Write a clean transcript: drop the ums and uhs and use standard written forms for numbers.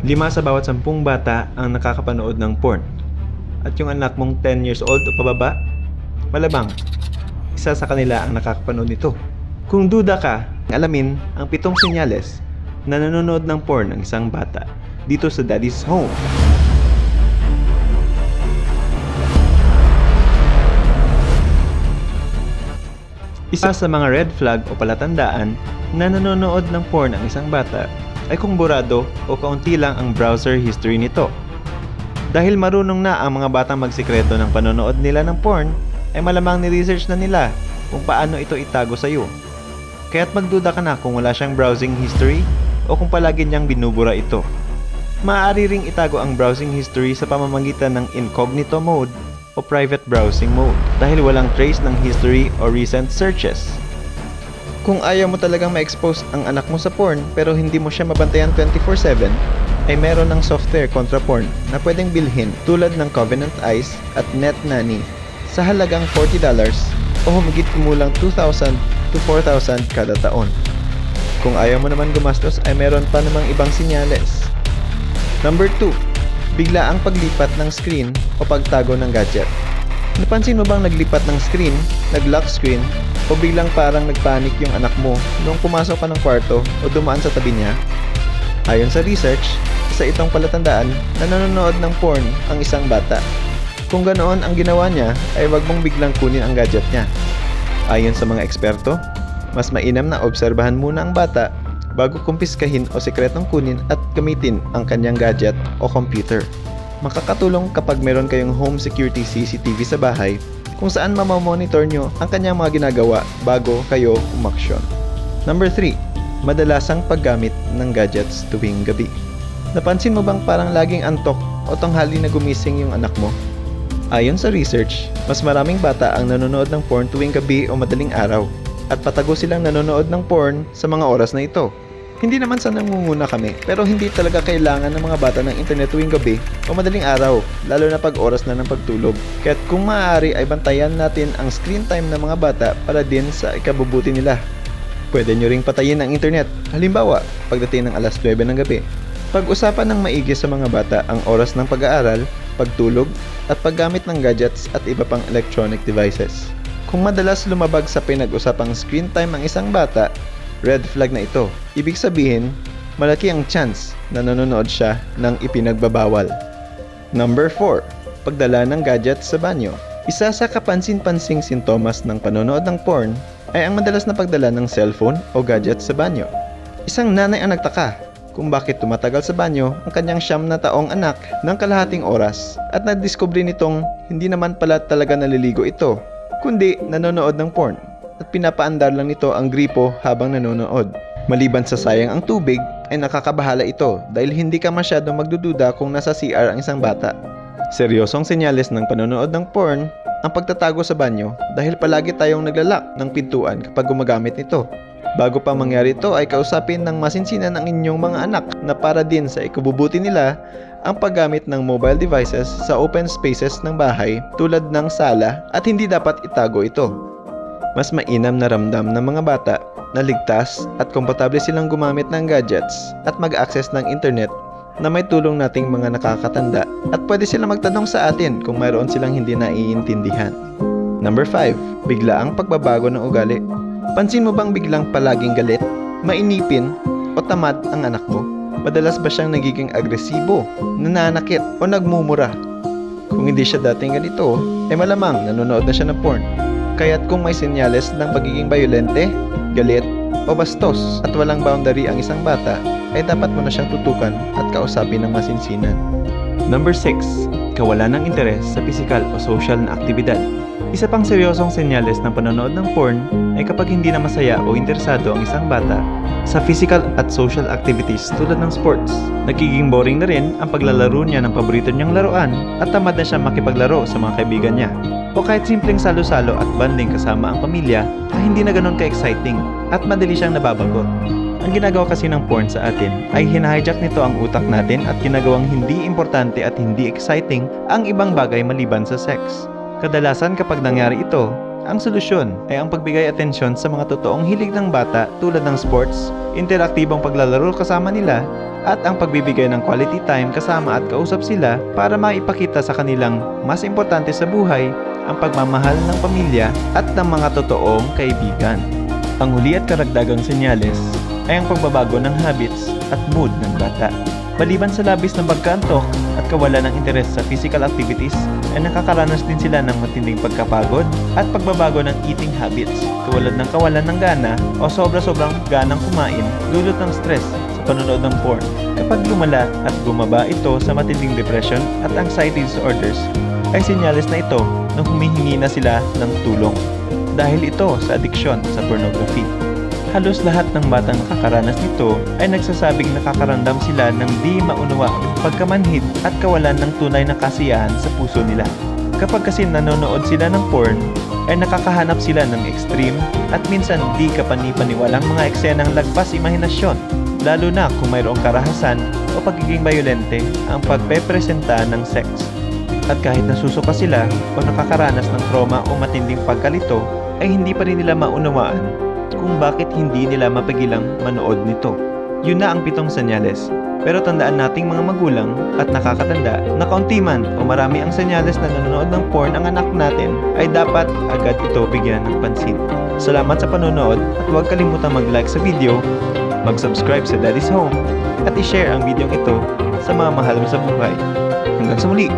5 sa bawat 10 bata ang nakakapanood ng porn. At yung anak mong 10 years old o pababa, malamang isa sa kanila ang nakakapanood nito. Kung duda ka, alamin ang 7 senyales na nanonood ng porn ng isang bata dito sa Daddy's Home. Isa sa mga red flag o palatandaan na nanonood ng porn ang isang bata ay kung burado o kaunti lang ang browser history nito. Dahil marunong na ang mga batang magsikreto ng panonood nila ng porn, ay malamang ni-research na nila kung paano ito itago sa iyo. Kaya't magduda ka na kung wala siyang browsing history o kung palagi niyang binubura ito. Maaari ring itago ang browsing history sa pamamagitan ng incognito mode o private browsing mode dahil walang trace ng history o recent searches. Kung ayaw mo talagang ma-expose ang anak mo sa porn pero hindi mo siya mabantayan 24/7, ay meron ng software kontra porn na pwedeng bilhin tulad ng Covenant Eyes at Net Nanny sa halagang $40 o humigit kumulang 2,000 to 4,000 kada taon. Kung ayaw mo naman gumastos ay meron pa namang ibang senyales. Number 2. Bigla ang paglipat ng screen o pagtago ng gadget. Napansin mo bang naglipat ng screen, nag-lock screen, o biglang parang nagpanik yung anak mo nung pumasok ka ng kwarto o dumaan sa tabi niya? Ayon sa research, isa itong palatandaan na nanonood ng porn ang isang bata. Kung ganoon ang ginawa niya, ay wag mong biglang kunin ang gadget niya. Ayon sa mga eksperto, mas mainam na obserbahan muna ang bata bago kumpiskahin o sekretong kunin at gamitin ang kanyang gadget o computer. Makakatulong kapag meron kayong home security CCTV sa bahay kung saan mamamonitor nyo ang kanyang mga ginagawa bago kayo umaksyon. Number 3. Madalasang paggamit ng gadgets tuwing gabi. Napansin mo bang parang laging antok o tanghali na gumising yung anak mo? Ayon sa research, mas maraming bata ang nanonood ng porn tuwing gabi o madaling araw at patago silang nanonood ng porn sa mga oras na ito. Hindi naman sa nangunguna kami, pero hindi talaga kailangan ng mga bata ng internet tuwing gabi o madaling araw, lalo na pag oras na ng pagtulog. Kaya't kung maaari ay bantayan natin ang screen time ng mga bata para din sa ikabubuti nila. Pwede nyo ring patayin ang internet, halimbawa, pagdating ng alas 9 ng gabi. Pag-usapan ng maigi sa mga bata ang oras ng pag-aaral, pagtulog, at paggamit ng gadgets at iba pang electronic devices. Kung madalas lumabag sa pinag-usapang screen time ang isang bata, red flag na ito. Ibig sabihin, malaki ang chance na nanonood siya ng ipinagbabawal. Number 4. Pagdala ng gadgets sa banyo. Isa sa kapansin-pansing sintomas ng panonood ng porn ay ang madalas na pagdala ng cellphone o gadgets sa banyo. Isang nanay ang nagtaka kung bakit tumatagal sa banyo ang kanyang 9 na taong anak ng kalahating oras at nadiskubre nitong hindi naman pala talaga naliligo ito, kundi nanonood ng porn. At pinapaandar lang nito ang gripo habang nanonood. Maliban sa sayang ang tubig, ay nakakabahala ito dahil hindi ka masyadong magdududa kung nasa CR ang isang bata. Seryosong senyales ng panonood ng porn ang pagtatago sa banyo dahil palagi tayong naglalak ng pintuan kapag gumagamit nito. Bago pa mangyari ito ay kausapin ng masinsinan ang inyong mga anak na para din sa ikabubuti nila ang paggamit ng mobile devices sa open spaces ng bahay tulad ng sala at hindi dapat itago ito. Mas mainam na ramdam ng mga bata na ligtas at komportable silang gumamit ng gadgets at mag-access ng internet na may tulong nating mga nakakatanda at pwede silang magtanong sa atin kung mayroon silang hindi naiintindihan. Number 5. Biglaang pagbabago ng ugali. Pansin mo bang biglang palaging galit, mainipin o tamad ang anak mo? Madalas ba siyang nagiging agresibo, nananakit o nagmumura? Kung hindi siya dating ganito, ay malamang nanonood na siya ng porn. Kaya't kung may senyales ng pagiging bayolente, galit, o bastos at walang boundary ang isang bata, ay dapat mo na siyang tutukan at kausapin ng masinsinan. Number 6. Kawalan ng interes sa physical o social na aktibidad. Isa pang seryosong senyales ng panonood ng porn ay kapag hindi na masaya o interesado ang isang bata sa physical at social activities tulad ng sports. Nagiging boring na rin ang paglalaro niya ng paborito niyang laruan at tamad na siya makipaglaro sa mga kaibigan niya. O kahit simpleng salo-salo at banding kasama ang pamilya ay hindi na ganoon ka-exciting at madali siyang nababagot. Ang ginagawa kasi ng porn sa atin ay hinahijack nito ang utak natin at ginagawang hindi importante at hindi exciting ang ibang bagay maliban sa sex. Kadalasan kapag nangyari ito, ang solusyon ay ang pagbigay atensyon sa mga totoong hilig ng bata tulad ng sports, interaktibong paglalaro kasama nila, at ang pagbibigay ng quality time kasama at kausap sila para maipakita sa kanilang mas importante sa buhay ang pagmamahal ng pamilya at ng mga totoong kaibigan. Ang huli at karagdagang senyales ay ang pagbabago ng habits at mood ng bata. Maliban sa labis na pagkaantok at kawalan ng interes sa physical activities, ay nakakaranas din sila ng matinding pagkapagod at pagbabago ng eating habits, tulad ng kawalan ng gana o sobra-sobrang ganang kumain dulot ng stress sa panonood ng porn. Kapag lumala at bumaba ito sa matinding depression at anxiety disorders, ay senyales na ito na humihingi na sila ng tulong dahil ito sa addiction sa pornography. Halos lahat ng batang nakakaranas nito ay nagsasabing nakakaramdam sila ng di maunawaang pagkamanhid at kawalan ng tunay na kasiyahan sa puso nila. Kapag kasi nanonood sila ng porn, ay nakakahanap sila ng extreme at minsan di kapani-paniwalang mga eksenang lagpas imahinasyon, lalo na kung mayroong karahasan o pagiging bayolente ang pagpepresenta ng sex. At kahit nasusuka sila o nakakaranas ng trauma o matinding pagkalito, ay hindi pa rin nila maunawaan kung bakit hindi nila mapigilang manood nito. Yun na ang 7 senyales. Pero tandaan nating mga magulang at nakakatanda na kaunti man o marami ang senyales na nanonood ng porn ang anak natin, ay dapat agad ito bigyan ng pansin. Salamat sa panonood at huwag kalimutang mag-like sa video, mag-subscribe sa Daddy's Home at i-share ang video ito sa mga mahal mo sa buhay. Hanggang sa muli!